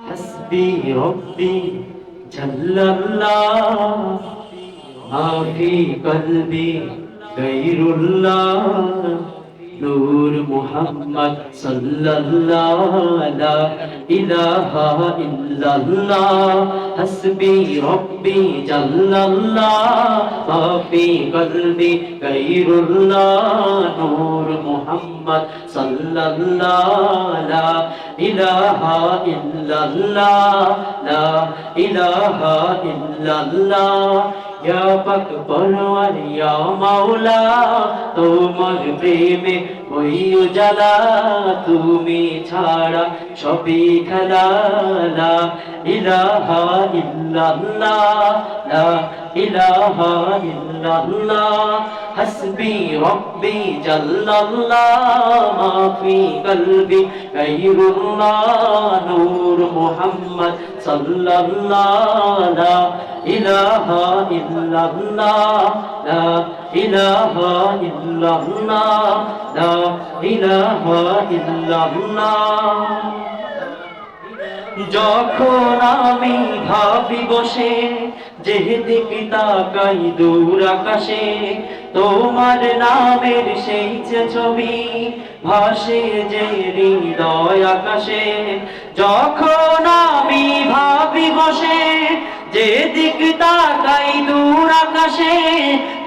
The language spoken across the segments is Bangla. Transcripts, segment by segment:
حسبي ربي جل الله ما في قلبي غير الله نور محمد صلى الله لا إله إلا الله حسبي ربي جل الله ما في قلبي غير الله نور محمد صلى الله لا إله إلا الله لا إله إلا الله या पक परवर या मौला তোমার প্রেমে ওই উজালা তুমি ছাড়া সবই খেলা লা ইলাহা ইল্লাল্লাহ লা ইলাহা ইল্লাল্লাহ হাসবি রব্বি জাল্লাল্লাহ মা ফি কলবি গায়রুল্লাহ নূর মুহাম্মদ সাল্লাল্লাহ লা ইলাহা ইল্লাল্লাহ লা ইলাহা ইল্লাল্লাহ লা ইলাহা ইল্লাল্লাহ যখন আমি ভাবি বসে যেদিকে তাকাই দূর আকাশে তোমার নামের সেই যে ছবি ভাসে যে হৃদয় আকাশে যখন আমি ভাবি বসে যেদিকে তাকাই দূর আকাশে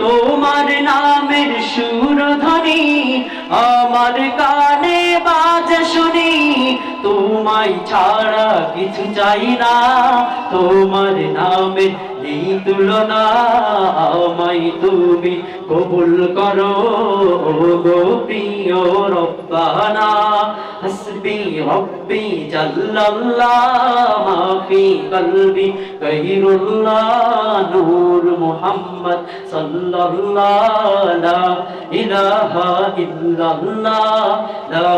তোমার নামের সুরধ্বনি আমার কানে বাজে শুনি তোমায় ছাড়া কিছু চাই না তোমার নামের নেই তুলনা আমায় তুমি কবুল করো গো প্রিয় রব্বানা হাসবি রব্বি জাল্লাল্লাহ মা ফি কলবি গায়রুল্লাহ নূর মুহাম্মদ সাল্লাল্লাহ লা ইলাহা ইল্লাল্লাহ লা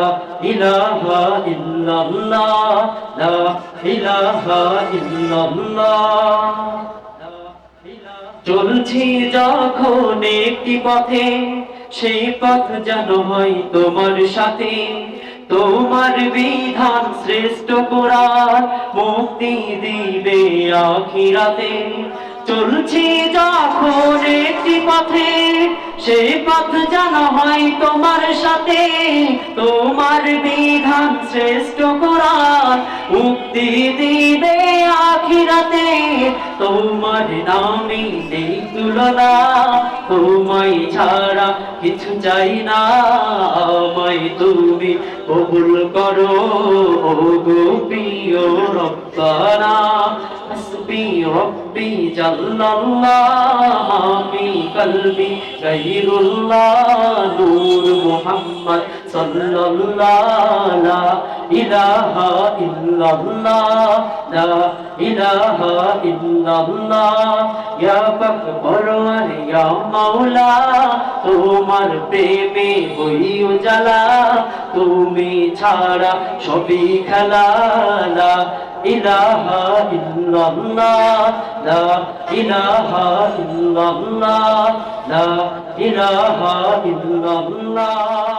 ইলাহা ইল্লাল্লাহ লা ইলাহা ইল্লাল্লাহ চলছি যখন একটি পথে সেই পথ যেন হয় তোমার সাথে তোমার বিধান শ্রেষ্ঠ কোরআন মুক্তি দিবে আখিরাতে চলছি যখন একটি পথে সেই পথ যেন হয় তোমার সাথে তোমার বিধান শ্রেষ্ঠ কোরআন মুক্তি দিবে আখিরাতে তোমার নামে নেই তুলনা তোমায় ছাড়া কিছু চাই না আমায় তুমি কবুল করো গো প্রিয় রব্বানা হাসবি রব্বি জাল্লাল্লাহ মা ফি কলবি গায়রুল্লাহ নূর মুহাম্মদ সাল্লাল্লাহ লা ইলাহা ইল্লাল্লাহ লা ইলাহা ইল্লাল্লাহ ইয়া পাক পরওয়ার ইয়া মাওলা তোমার প্রেমে ওই উজালা তুমি ছাড়া সবই খেলা লা ইলাহা ইল্লাল্লাহ লা ইলাহা ইল্লাল্লাহ লা ইলাহা ইল্লাল্লাহ